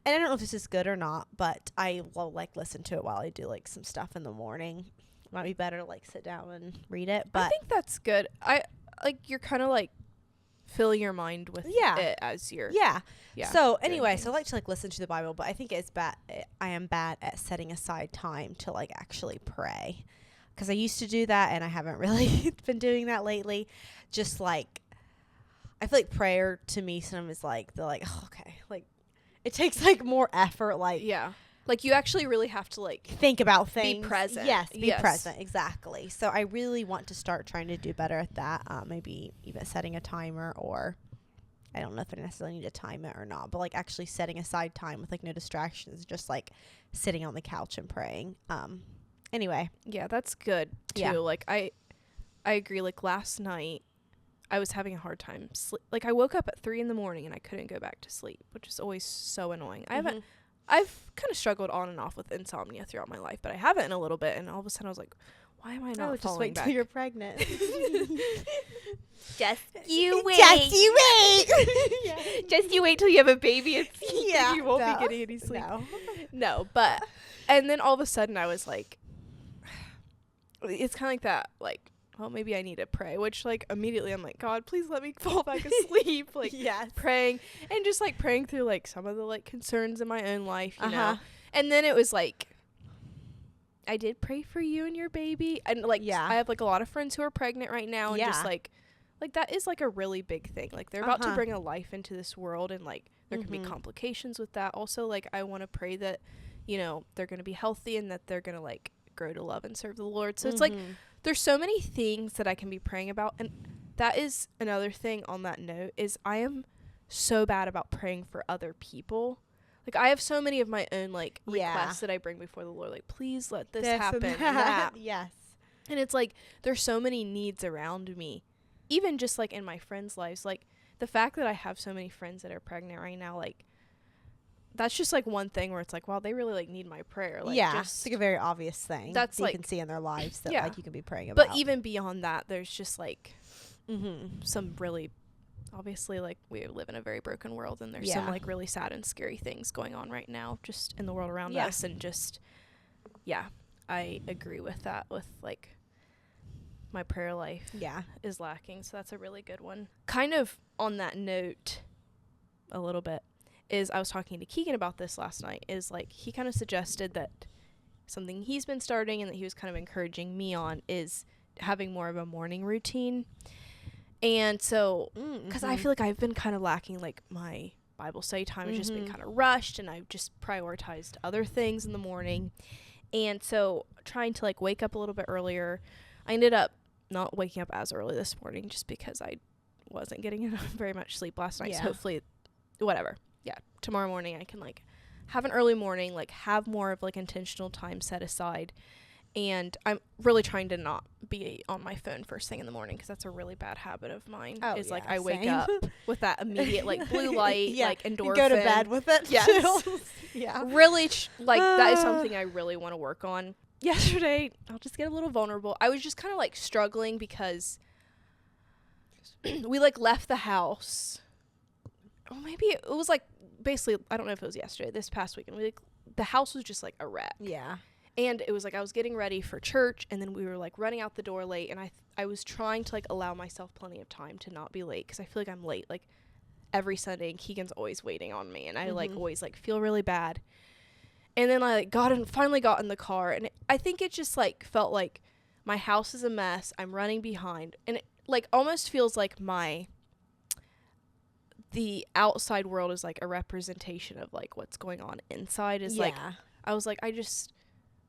And I don't know if this is good or not, but I will like listen to it while I do like some stuff in the morning. Might be better to like sit down and read it. But I think that's good. I like you're kind of like fill your mind with it as your So anyway, so I like to like listen to the Bible, but I think it's bad. I am bad at setting aside time to like actually pray, because I used to do that and I haven't really been doing that lately. Just like I feel like prayer to me sometimes is like they're like, oh, okay, like it takes like more effort, like like you actually really have to like think about things, be present. Be present, exactly. So I really want to start trying to do better at that. Maybe even setting a timer, or I don't know if I necessarily need to time it or not, but like actually setting aside time with like no distractions, just like sitting on the couch and praying. Anyway, that's good too. Like I agree. Like last night I was having a hard time like I woke up at 3 a.m. and I couldn't go back to sleep, which is always so annoying. I've kind of struggled on and off with insomnia throughout my life, but I haven't in a little bit, and all of a sudden I was like, why am I not just wait till you're pregnant. Just you wait. Just you wait. Just you wait till you have a baby and you won't be getting any sleep. No, but and then all of a sudden I was like, it's kind of like that, like, well, maybe I need to pray, which like immediately I'm like, God, please let me fall back asleep. Like praying and just like praying through like some of the like concerns in my own life, you know. And then it was like, I did pray for you and your baby. And like, I have like a lot of friends who are pregnant right now, and just like that is like a really big thing. Like they're about to bring a life into this world, and like there can be complications with that. Also, like I want to pray that, you know, they're going to be healthy and that they're going to like grow to love and serve the Lord. So it's like, there's so many things that I can be praying about. And that is another thing on that note is I am so bad about praying for other people. Like I have so many of my own like requests that I bring before the Lord. Like, please let this happen. And that. Yes. And it's like, there's so many needs around me, even just like in my friends' lives. Like the fact that I have so many friends that are pregnant right now, like that's just like one thing where it's like, wow, they really like need my prayer. Like, just like a very obvious thing that's that like, you can see in their lives that like you can be praying about. But even beyond that, there's just like some really, obviously like we live in a very broken world, and there's some like really sad and scary things going on right now just in the world around us, and just I agree with that, with like my prayer life is lacking. So that's a really good one. Kind of on that note a little bit is I was talking to Keegan about this last night, is like he kind of suggested that something he's been starting and that he was kind of encouraging me on is having more of a morning routine. And so because I feel like I've been kind of lacking, like my Bible study time has just been kind of rushed, and I've just prioritized other things in the morning. And so trying to like wake up a little bit earlier, I ended up not waking up as early this morning just because I wasn't getting very much sleep last night. So hopefully tomorrow morning I can like have an early morning, like have more of like intentional time set aside. And I'm really trying to not be on my phone first thing in the morning, because that's a really bad habit of mine. Like I wake up with that immediate like blue light, like endorphin. Go to bed with it. Yes. Really like that is something I really want to work on. Yesterday, I'll just get a little vulnerable. I was just kind of like struggling because we like left the house. Or maybe it was like basically, I don't know if it was yesterday, this past weekend. The house was just like a wreck. Yeah. And it was like I was getting ready for church, and then we were like running out the door late, and I was trying to like allow myself plenty of time to not be late, because I feel like I'm late like every Sunday, and Keegan's always waiting on me, and I like always like feel really bad. And then I like finally got in the car, and I think it just like felt like my house is a mess. I'm running behind, and it like almost feels like the outside world is like a representation of like what's going on inside. Is like I was like,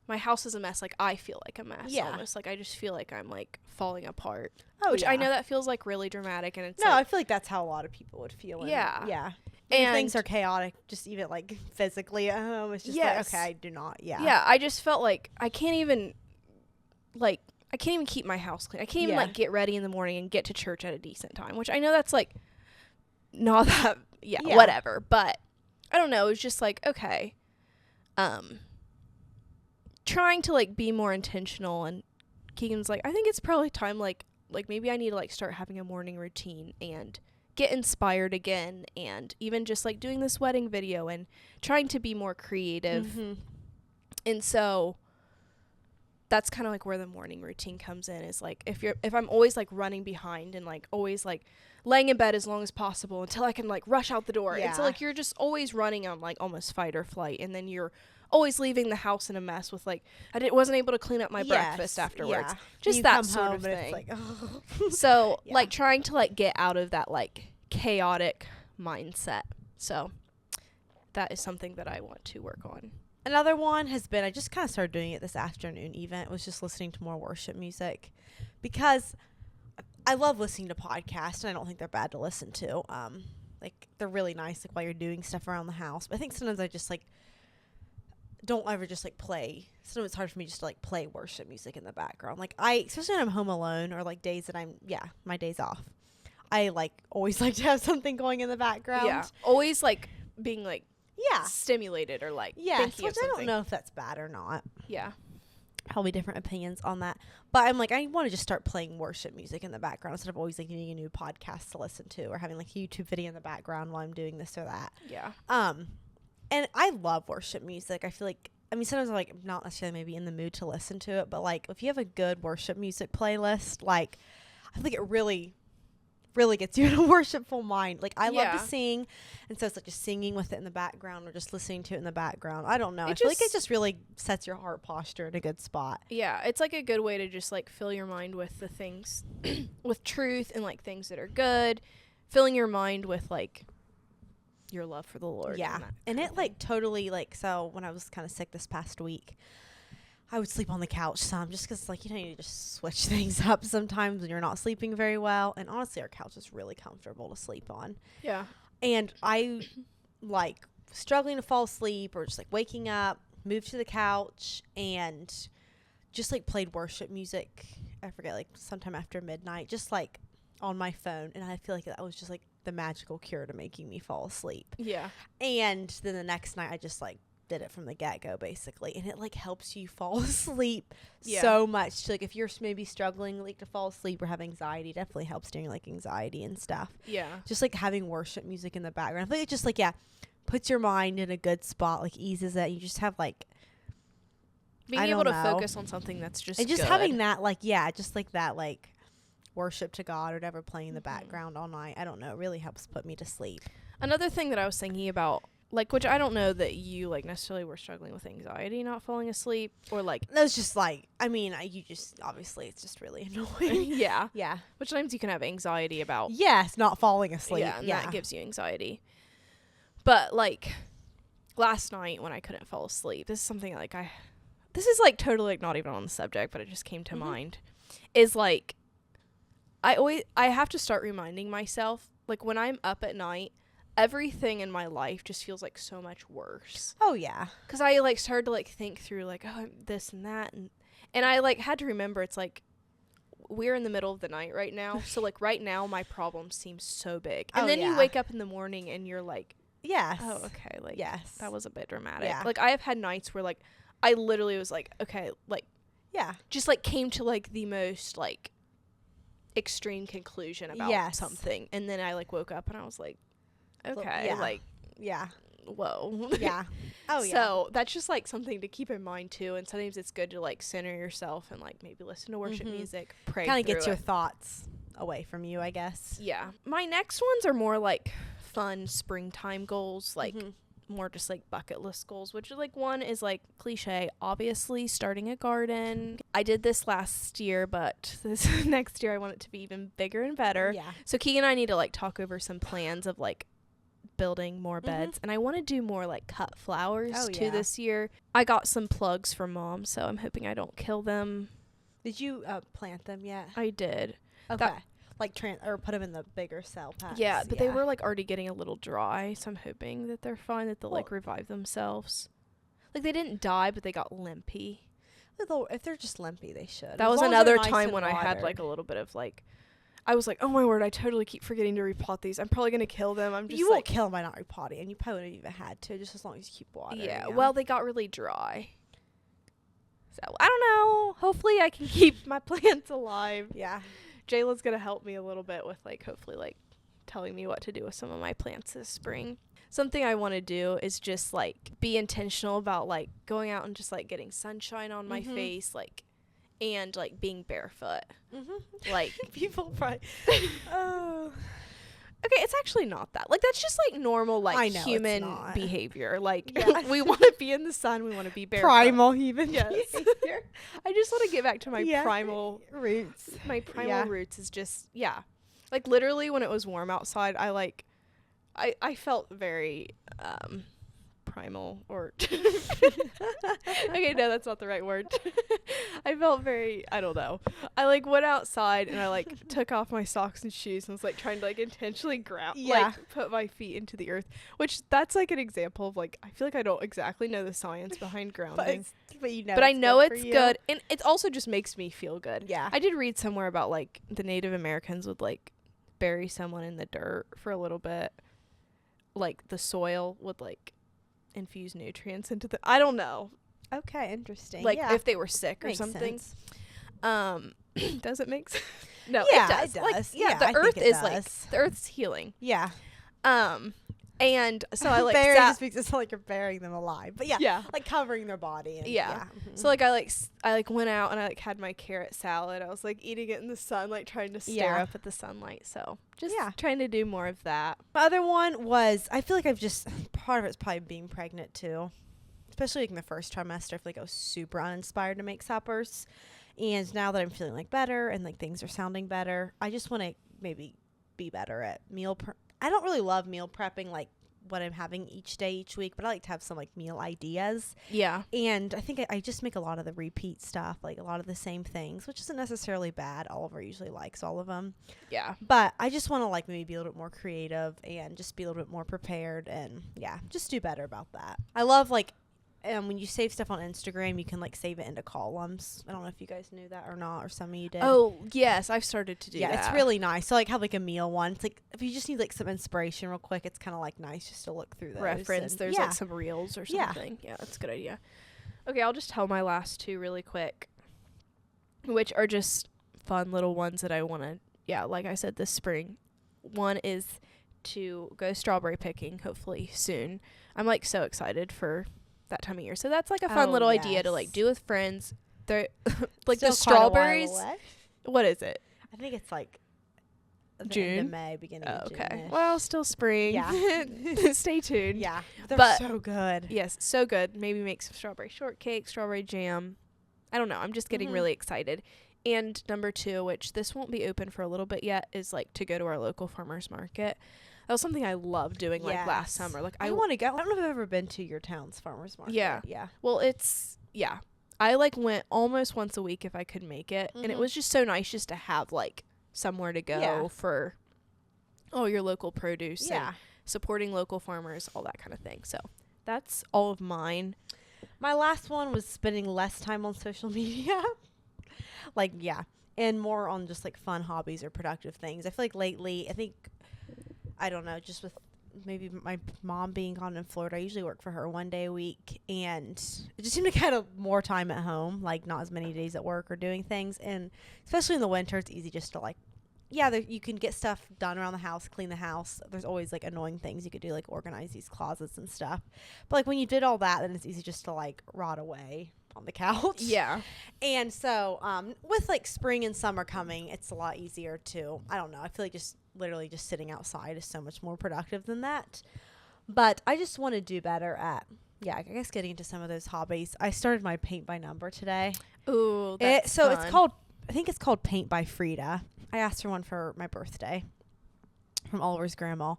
my house is a mess. Like I feel like a mess. Almost like I just feel like I'm like falling apart. Which I know that feels like really dramatic, and it's I feel like that's how a lot of people would feel. And things are chaotic, just even like physically at home. It's just like, okay, I do not. I just felt like I can't even keep my house clean. I can't even like get ready in the morning and get to church at a decent time, which I know that's like not that whatever, but I don't know. It was just like, okay, trying to like be more intentional. And Keegan's like, I think it's probably time like like maybe I need to like start having a morning routine and get inspired again, and even just like doing this wedding video and trying to be more creative. And so that's kind of like where the morning routine comes in, is like if I'm always like running behind and like always like laying in bed as long as possible until I can like rush out the door. And so like you're just always running on like almost fight or flight, and then you're always leaving the house in a mess with like wasn't able to clean up my breakfast afterwards. Just that sort of thing. Like, oh. So like trying to like get out of that like chaotic mindset. So that is something that I want to work on. Another one has been, I just kind of started doing it this afternoon even. It was just listening to more worship music, because I love listening to podcasts, and I don't think they're bad to listen to. Like they're really nice, like while you're doing stuff around the house. But I think sometimes I just like don't ever just like play. Sometimes it's hard for me just to like play worship music in the background. Like especially when I'm home alone, or like days that my days off, I like always like to have something going in the background. Yeah, always like being like stimulated or like thinking of something. I don't know if that's bad or not. Yeah, probably different opinions on that. But I'm like, I want to just start playing worship music in the background instead of always like needing a new podcast to listen to, or having like a YouTube video in the background while I'm doing this or that. Yeah. And I love worship music. I feel like, I mean, sometimes I'm like not necessarily maybe in the mood to listen to it, but like if you have a good worship music playlist, like I think it really gets you in a worshipful mind. Like I love to sing, and so it's like just singing with it in the background or just listening to it in the background. I don't know. I feel like it just really sets your heart posture in a good spot. Yeah, it's like a good way to just like fill your mind with the things with truth and like things that are good, filling your mind with like your love for the Lord. Yeah. And it like totally like, so when I was kind of sick this past week, I would sleep on the couch some, just because, like, you know, you just switch things up sometimes when you're not sleeping very well. And honestly, our couch is really comfortable to sleep on. Yeah. And I, like, struggling to fall asleep or just, like, waking up, moved to the couch and just, like, played worship music. I forget, like, sometime after midnight, just, like, on my phone. And I feel like that was just, like, the magical cure to making me fall asleep. Yeah. And then the next night, I just, like, did it from the get-go basically, and it like helps you fall asleep so much. Like if you're maybe struggling like to fall asleep or have anxiety, definitely helps during like anxiety and stuff. Just like having worship music in the background, I feel like it just like puts your mind in a good spot, like eases it. You just have like being able to focus on something that's just and just good. having that like just like that like worship to God or whatever playing in the background all night. I don't know, it really helps put me to sleep. Another thing that I was thinking about, like, which I don't know that you, like, necessarily were struggling with anxiety, not falling asleep, or, like... That's just, like, I mean, you just, obviously, it's just really annoying. Yeah. Yeah. Which times you can have anxiety about... Yes, not falling asleep. Yeah, and that gives you anxiety. But, like, last night when I couldn't fall asleep, this is something, like, this is, like, totally, like, not even on the subject, but it just came to mind, is, like, I have to start reminding myself, like, when I'm up at night, everything in my life just feels like so much worse. Oh yeah, because I like started to like think through like, oh, I'm this and that, and I like had to remember it's like we're in the middle of the night right now, so like right now my problem seems so big, and then you wake up in the morning and you're like, yes, oh okay, like yes, that was a bit dramatic. Like I have had nights where like I literally was like, okay, like just like came to like the most like extreme conclusion about something, and then I like woke up and I was like, okay, like, whoa. Yeah. Oh, yeah. So that's just, like, something to keep in mind, too. And sometimes it's good to, like, center yourself and, like, maybe listen to worship music, pray kind of gets your thoughts away from you, I guess. Yeah. My next ones are more, like, fun springtime goals, like, more just, like, bucket list goals, which is, like, one is, like, cliche, obviously, starting a garden. I did this last year, but this next year I want it to be even bigger and better. Yeah. So Keegan and I need to, like, talk over some plans of, like, building more beds, and I want to do more like cut flowers too this year. I got some plugs from Mom, so I'm hoping I don't kill them. Did you plant them yet? I did. Okay. Like or put them in the bigger cell packs. Yeah, but they were like already getting a little dry, so I'm hoping that they're fine, that they'll like revive themselves. Like they didn't die, but they got limpy. If they're just limpy, they should. That was another time when I had like a little bit of like, I was like, oh my word, I totally keep forgetting to repot these. I'm probably going to kill them. I'm just You won't kill them by not repotting, and you probably wouldn't even had to, just as long as you keep watering. Yeah, well, they got really dry. So, I don't know. Hopefully I can keep my plants alive. Yeah. Jayla's gonna help me a little bit with like hopefully like telling me what to do with some of my plants this spring. Something I want to do is just like be intentional about like going out and just like getting sunshine on my face, like, and like being barefoot. Like people probably oh. Okay, it's actually not that. Like, that's just, like, normal, like, human behavior. Like, we want to be in the sun. We want to be barefoot. Primal human behavior. I just want to get back to my primal roots. My primal roots is just, Like, literally, when it was warm outside, I felt very, primal or okay, no, that's not the right word. I felt very, I don't know. I like went outside and I like took off my socks and shoes and was like trying to like intentionally ground, like put my feet into the earth, which that's like an example of like, I feel like I don't exactly know the science behind grounding, but you know, but I know it's good, and it also just makes me feel good. Yeah, I did read somewhere about like the Native Americans would like bury someone in the dirt for a little bit, like the soil would like infuse nutrients into the, I don't know. Okay, interesting. Like if they were sick or something. Does it make sense? No, it does. Like, the earth is like, the earth's healing. Yeah. And so I like burying just makes it sound like you're burying them alive, but like covering their body. And, So like I went out and I like had my carrot salad. I was like eating it in the sun, like trying to stare up at the sunlight. So just trying to do more of that. My other one was, I feel like I've just, part of it's probably being pregnant too, especially like in the first trimester. I feel like I was super uninspired to make suppers, and now that I'm feeling like better and like things are sounding better, I just want to maybe be better at I don't really love meal prepping, like what I'm having each day, each week, but I like to have some like meal ideas. Yeah. And I think I just make a lot of the repeat stuff, like a lot of the same things, which isn't necessarily bad. Oliver usually likes all of them. Yeah. But I just want to like maybe be a little bit more creative and just be a little bit more prepared and just do better about that. I love like, when you save stuff on Instagram, you can like save it into columns. I don't know if you guys knew that or not, or some of you did. Oh, yes, I've started to do that. Yeah, it's really nice. So like have like a meal one. It's like if you just need like some inspiration real quick, it's kind of like nice just to look through those. Reference. There's like some reels or something. Yeah, that's a good idea. Okay, I'll just tell my last two really quick, which are just fun little ones that I want to, like I said, this spring. One is to go strawberry picking, hopefully soon. I'm like so excited for that time of year, so that's like a fun little idea to like do with friends. They're like still the strawberries. What is it? I think it's like June, end of May, beginning of June. Okay, well, still spring. Yeah. Stay tuned. Yeah, they're so good. Yes, so good. Maybe make some strawberry shortcake, strawberry jam. I don't know, I'm just getting really excited. And number 2, which this won't be open for a little bit yet, is like to go to our local farmers market. That was something I loved doing like last summer. Like I want to go. I don't know if I've ever been to your town's farmer's market. Yeah. Yeah. Well, I like went almost once a week if I could make it. And it was just so nice just to have like somewhere to go for all your local produce and supporting local farmers, all that kind of thing. So that's all of mine. My last one was spending less time on social media. And more on just like fun hobbies or productive things. I feel like lately, I don't know, just with maybe my mom being gone in Florida, I usually work for her one day a week, and it just seemed like I had more time at home, like not as many days at work or doing things. And especially in the winter, it's easy just to like, you can get stuff done around the house, clean the house. There's always like annoying things you could do, like organize these closets and stuff. But like when you did all that, then it's easy just to like rot away on the couch. Yeah. And so with like spring and summer coming, it's a lot easier to, I don't know, I feel like just literally just sitting outside is so much more productive than that. But I just want to do better at, I guess getting into some of those hobbies. I started my paint by number today. Ooh, that's fun. It's called, I think it's called Paint by Frida. I asked for one for my birthday from Oliver's grandma.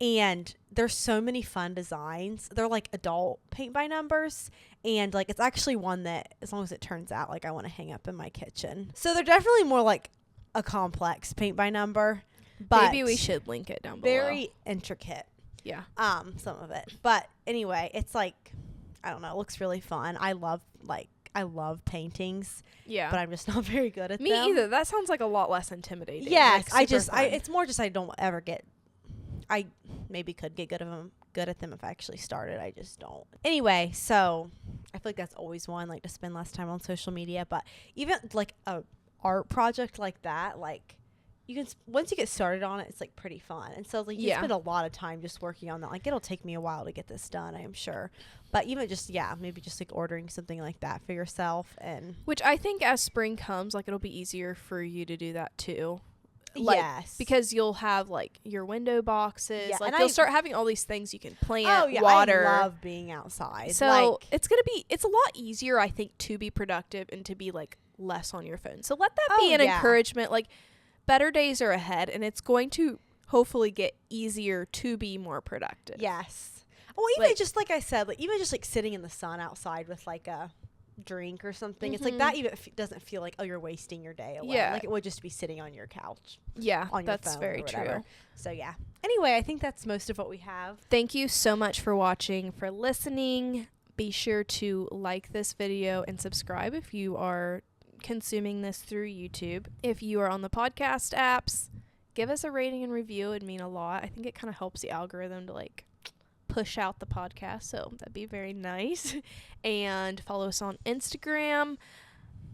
And there's so many fun designs. They're like adult paint by numbers. And like it's actually one that, as long as it turns out, like I want to hang up in my kitchen. So they're definitely more like a complex paint by number. But maybe we should link it down below. Very intricate. Yeah. Some of it. But anyway, it's like, I don't know, it looks really fun. I love paintings. Yeah. But I'm just not very good at them. Me either. That sounds like a lot less intimidating. Yes. Like it's more just I don't ever get, I maybe could get good at them if I actually started. I just don't. Anyway, so I feel like that's always one, like to spend less time on social media. But even like a art project like that, like once you get started on it, it's like pretty fun. And so like you spend a lot of time just working on that. Like it'll take me a while to get this done, I am sure. But even just maybe just like ordering something like that for yourself, and which I think as spring comes, like it'll be easier for you to do that too. Like, yes, because you'll have like your window boxes. Like you'll start having all these things you can plant. Oh yeah, water. I love being outside. So it's a lot easier, I think, to be productive and to be like less on your phone. So let that be an encouragement. Like better days are ahead, and it's going to hopefully get easier to be more productive. Yes. Well, even just like I said, like even just like sitting in the sun outside with like a drink or something, it's like that even doesn't feel like, oh, you're wasting your day away. Like it would just be sitting on your couch. Yeah, on your that's phone very true. So yeah. Anyway, I think that's most of what we have. Thank you so much for watching, for listening. Be sure to like this video and subscribe if you are consuming this through YouTube. If you are on the podcast apps, give us a rating and review. It'd mean a lot. I think it kind of helps the algorithm to like push out the podcast, so that'd be very nice. And follow us on Instagram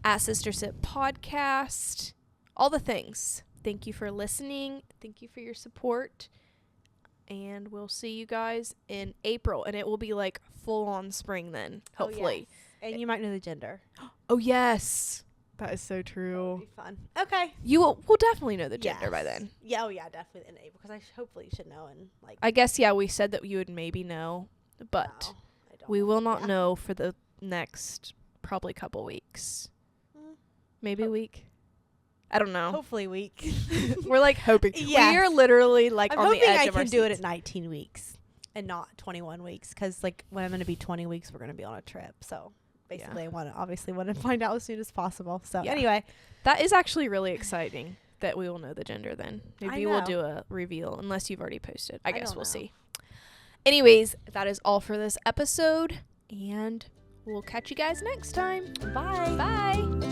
at Sister Sip Podcast. All the things. Thank you for listening. Thank you for your support. And we'll see you guys in April, and it will be like full on spring then, hopefully. Oh, yes. And you might know the gender. Oh yes, that is so true. That'll be fun. Okay, We'll definitely know the gender by then. Yeah, definitely in April, because hopefully you should know in like. I guess we said that you would maybe know, but we will not know for the next probably couple weeks, maybe a week. I don't know. Hopefully week. We're like hoping. Yeah, we are literally like I'm on the edge of our seats. I can do it at 19 weeks and not 21 weeks, because like when I'm going to be 20 weeks, we're going to be on a trip. So basically, I want to find out as soon as possible. So anyway, that is actually really exciting that we will know the gender then. Maybe we'll do a reveal, unless you've already posted. I guess we'll see. Anyways, that is all for this episode, and we'll catch you guys next time. Bye. Bye.